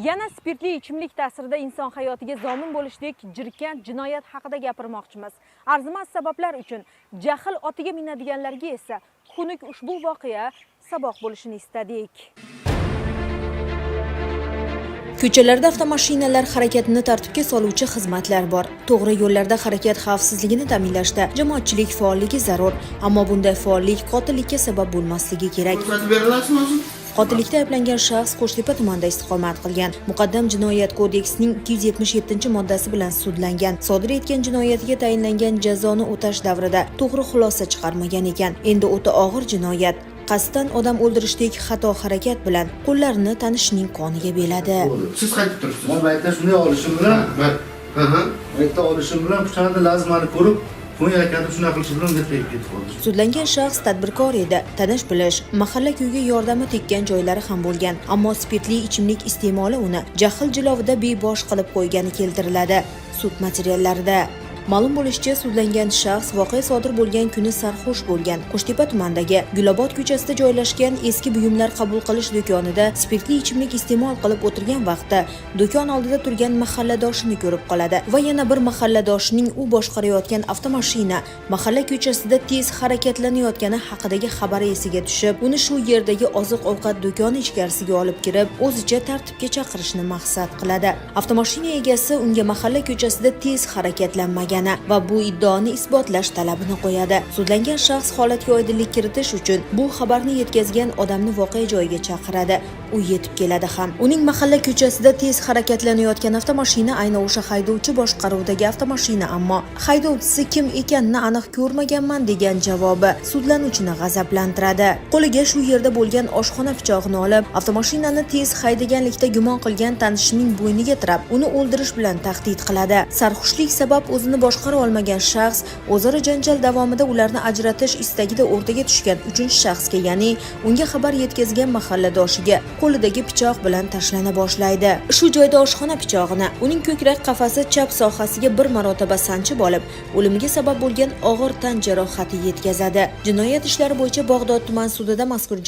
Yana spirtli ichimlik ta'sirida inson hayotiga zomin bo'lishdek jirkanch jinoyat haqida gapirmoqchimiz. Arzimas sabablar uchun jahl otiga minadiganlarga esa xunuk ushbu voqea saboq bo'lishini istadik. Ko'chalarda avtomashinalar harakatini tartibga soluvchi xizmatlar bor. To'g'ri yo'llarda harakat xavfsizligini ta'minlashda jamoatchilik faolligi zarur, ammo bunday faollik qotillikka sabab bo'lmasligi kerak. Qotillikda ayblangan shaxs Qo'shtepa tumanida istiqomat qilgan. Muqaddam Jinoyat kodeksining 277-moddasi bilan sudlangan. Sodir etgan jinoyatiga tayinlangan jazoni o'tash davrida to'g'ri xulosa chiqarmagan ekan. Endi o'ta og'ir jinoyat qasddan odam o'ldirishdek xato harakat bilan qo'llarini tanishning qoniga beladi. Siz qaytib turibsiz. Men baytda shunday olishim bilan, baytda olishim bilan kuchanda lazmani ko'rib, bunga aytib shunaqa qilish bilan ketib qoldi. Sudlangan shaxs tadbirkor edi. Tanish bilish, mahalla kuyga yordami tekkan joylari ham bo'lgan. Ammo spirtli ichimlik iste'moli uni jahl jilovida bebosh qilib qo'ygani keltiriladi. Sud materiallarida ma'lum bo'lishicha, sudlangan shaxs voqea sodir bo'lgan kuni sarxush bo'lgan. Qo'shtepa tumanidagi Gulobod ko'chasida joylashgan eski buyumlar qabul qilish do'konida spirtli ichimlik iste'mol qilib o'tirgan vaqtda do'kon oldida turgan mahalladoshini ko'rib qoladi va yana bir mahalladoshining u boshqarayotgan avtomashina mahalla ko'chasida tez harakatlanayotgani haqidagi xabari esiga tushib, uni shu yerdagi oziq-ovqat do'koni ichkarisiga olib kirib, o'zicha tartibga chaqirishni maqsad qiladi. Avtomashina egasi unga mahalla ko'chasida tez harakatlanmagan va bu iddaoni isbotlash talabini qo'yadi. Sudlangan shaxs holatga oydinlik kiritish uchun bu xabarni yetkazgan odamni voqea joyiga chaqiradi. U yetib keladi ham. Uning mahalla ko'chasida tez harakatlanayotgan avtomashina ayni o'sha haydovchi boshqaruvidagi avtomashina, ammo haydovchisi kim ekanini aniq ko'rmaganman degan javobi sudlanuvchini g'azablantiradi. Qo'liga shu yerda bo'lgan oshxona pichog'ini olib, avtomashinani tez haydaganlikda gumon qilgan tanishining bo'yniga tirab, uni o'ldirish bilan tahdid qiladi. Sarxushlik sabab o'zini boshqara olmagan shaxs o'zaro janjal davomida ularni ajratish istagida o'rtaga tushgan uchinchi shaxsga, ya'ni unga xabar yetkazgan mahalladoshiga qo'lidagi pichoq bilan tashlana boshlaydi. Shu joyda oshxona pichog'ini uning ko'krak qafasi chap sohasiga bir marotaba sanchib olib, o'limiga sabab bo'lgan og'ir tan jarohati yetkazadi. Jinoyat ishlari bo'yicha Bag'dod tuman sudida mazkur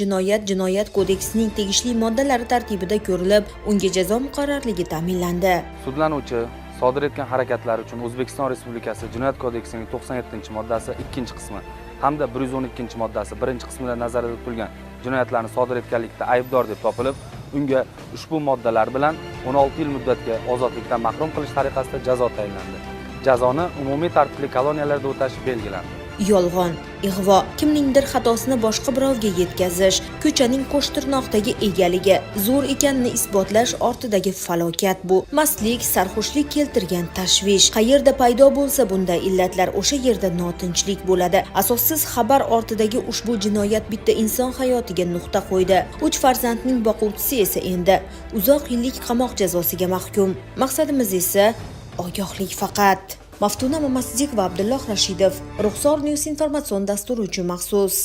jinoyat kodeksining tegishli moddalari tartibida ko'rilib, unga jazo muqarrarligi ta'minlandi. Sudlanuvchi sodir etgan harakatlar uchun O'zbekiston Respublikasi Jinoyat kodeksining 97-moddasi 2-qismi hamda 112-moddasi 1-qismida nazarda tutilgan jinoyatlarni sodir etganlikda aybdor deb topilib, unga ushbu moddalar bilan 16 yil muddatga ozodlikdan mahrum qilish tariqasida jazo tayinlandi. Jazoni umumiy tartibli koloniyalarda o'tash belgilandi. Yolg'on, ig'vo, kimningdir xatosini boshqa birovga yetkazish, ko'chaning qo'shtirnoqdagi egaligi, zo'r ekanini isbotlash ortidagi falokat bu. Mastlik, sarxushlik keltirgan tashvish. Qayerda paydo bo'lsa bunday illatlar, o'sha yerda notinchlik bo'ladi. Asossiz xabar ortidagi ushbu jinoyat bitta inson hayotiga nuqta qo'ydi. 3 farzandning boquvchisi esa endi uzoq yillik qamoq jazosiga mahkum. Maqsadimiz esa ogohlik faqat. Maftuna Mamasdik va Abdulloh Rashidov, Ruxsor News informatsion dasturi uchun maxsus.